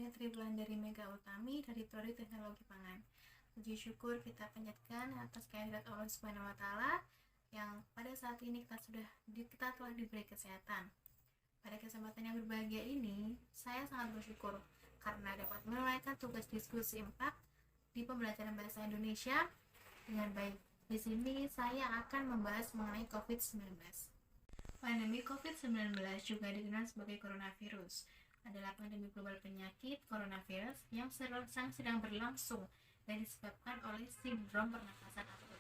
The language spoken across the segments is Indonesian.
saya Tribulan dari Mega Utami dari Prodi Teknologi Pangan. Puji syukur kita panjatkan atas kehadirat Allah Subhanahu wa taala yang pada saat ini kita telah diberi kesehatan. Pada kesempatan yang berbahagia ini, saya sangat bersyukur karena dapat menunaikan tugas diskusi 4 di pembelajaran bahasa Indonesia dengan baik. Di sini saya akan membahas mengenai COVID-19. Pandemi COVID-19 juga dikenal sebagai coronavirus. Adalah pandemi global penyakit coronavirus yang sedang berlangsung dan disebabkan oleh sindrom pernapasan akut.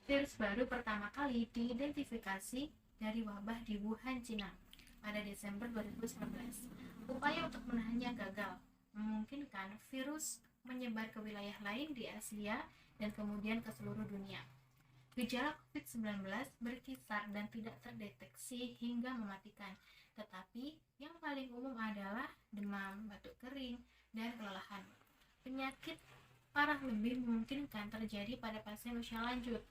Virus baru pertama kali diidentifikasi dari wabah di Wuhan, Cina pada Desember 2019. Upaya untuk menahannya gagal, memungkinkan virus menyebar ke wilayah lain di Asia dan kemudian ke seluruh dunia. Gejala COVID-19 berkisar dan tidak terdeteksi hingga mematikan, tetapi yang paling umum adalah demam, batuk kering, dan kelelahan. Penyakit parah lebih memungkinkan terjadi pada pasien usia lanjut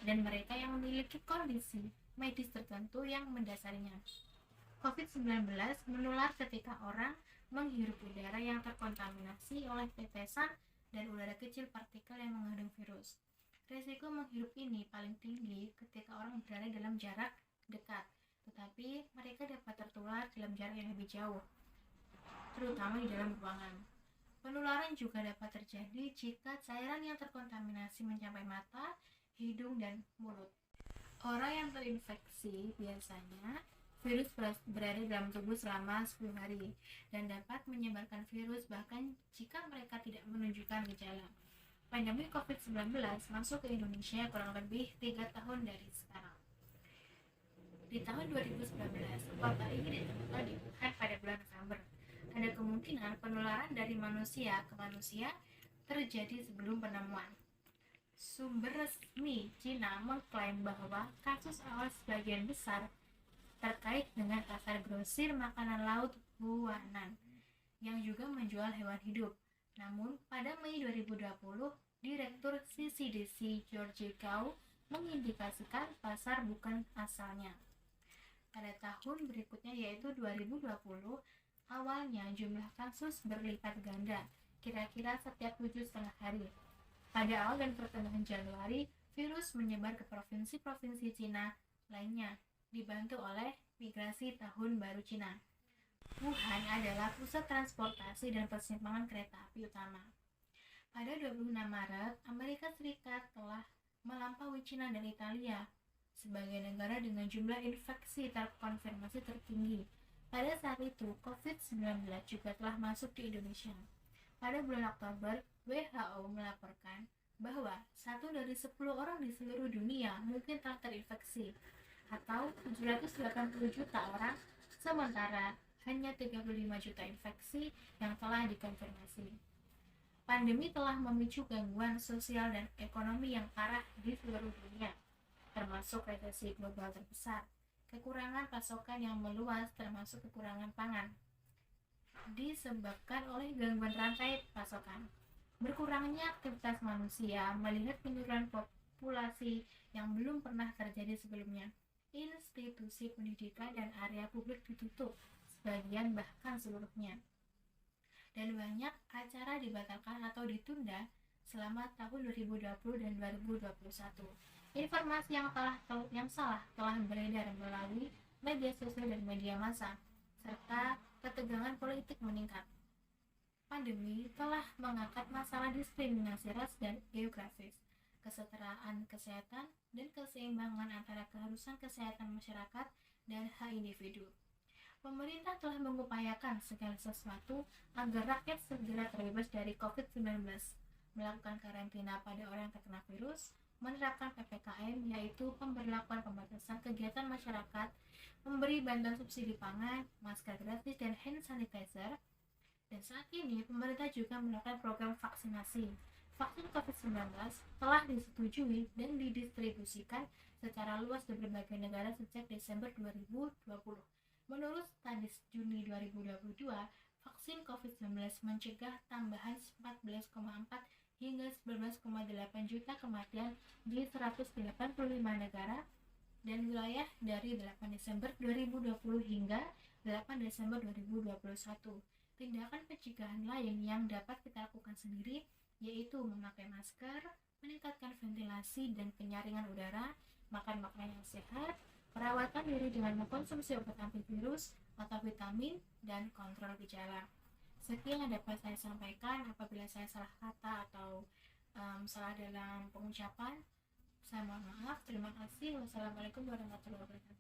dan mereka yang memiliki kondisi medis tertentu yang mendasarinya. COVID-19 menular ketika orang menghirup udara yang terkontaminasi oleh tetesan dan udara kecil partikel yang mengandung virus. Resiko menghirup ini paling tinggi ketika orang berada dalam jarak dekat, tetapi mereka dapat tertular dalam jarak yang lebih jauh, terutama di dalam ruangan. Penularan juga dapat terjadi jika cairan yang terkontaminasi mencapai mata, hidung, dan mulut. Orang yang terinfeksi biasanya virus berada dalam tubuh selama 10 hari dan dapat menyebarkan virus bahkan jika mereka tidak menunjukkan gejala. Pandemi COVID-19 masuk ke Indonesia kurang lebih 3 tahun dari sekarang. Di tahun 2019, wabah ini ditemukan di Wuhan pada bulan November. Ada kemungkinan penularan dari manusia ke manusia terjadi sebelum penemuan. Sumber resmi Cina mengklaim bahwa kasus awal sebagian besar terkait dengan pasar grosir makanan laut Wuhanan yang juga menjual hewan hidup. Namun, pada Mei 2020, Direktur CCDC George Gao mengindikasikan pasar bukan asalnya. Pada tahun berikutnya yaitu 2020, awalnya jumlah kasus berlipat ganda, kira-kira setiap 7,5 hari. Pada awal dan pertengahan Januari, virus menyebar ke provinsi-provinsi Cina lainnya, dibantu oleh migrasi Tahun Baru Cina. Wuhan adalah pusat transportasi dan persimpangan kereta api utama. Pada 26 Maret, Amerika Serikat telah melampaui Cina dan Italia sebagai negara dengan jumlah infeksi terkonfirmasi tertinggi. Pada saat itu, COVID-19 juga telah masuk di Indonesia. Pada bulan Oktober, WHO melaporkan bahwa 1 dari 10 orang di seluruh dunia mungkin telah terinfeksi, atau 780 juta orang, sementara hanya 35 juta infeksi yang telah dikonfirmasi. Pandemi telah memicu gangguan sosial dan ekonomi yang parah di seluruh dunia, termasuk resesi global terbesar, kekurangan pasokan yang meluas termasuk kekurangan pangan, disebabkan oleh gangguan rantai pasokan. Berkurangnya aktivitas manusia melihat penurunan populasi yang belum pernah terjadi sebelumnya. Institusi pendidikan dan area publik ditutup, sebagian bahkan seluruhnya. Dan banyak acara dibatalkan atau ditunda selama tahun 2020 dan 2021. Informasi yang salah telah beredar melalui media sosial dan media massa, serta ketegangan politik meningkat. Pandemi telah mengangkat masalah diskriminasi ras dan geografis, kesetaraan kesehatan, dan keseimbangan antara keharusan kesehatan masyarakat dan hak individu. Pemerintah telah mengupayakan segala sesuatu agar rakyat segera terbebas dari COVID-19, melakukan karantina pada orang yang terkena virus, menerapkan PPKM yaitu pemberlakuan pembatasan kegiatan masyarakat, memberi bantuan subsidi pangan, masker gratis, dan hand sanitizer. Dan saat ini pemerintah juga melakukan program vaksinasi. Vaksin COVID-19 telah disetujui dan didistribusikan secara luas di berbagai negara sejak Desember 2020. Menurut Stadis Juni 2022, vaksin COVID-19 mencegah tambahan 14,4 hingga 19,8 juta kematian di 185 negara dan wilayah dari 8 Desember 2020 hingga 8 Desember 2021. Tindakan pencegahan lain yang dapat kita lakukan sendiri yaitu memakai masker, meningkatkan ventilasi dan penyaringan udara, makan makanan yang sehat, perawatan diri dengan mengkonsumsi obat antivirus atau vitamin, dan kontrol gejala. Sekian yang dapat saya sampaikan. Apabila saya salah kata atau salah dalam pengucapan, saya mohon maaf. Terima kasih. Wassalamualaikum warahmatullahi wabarakatuh.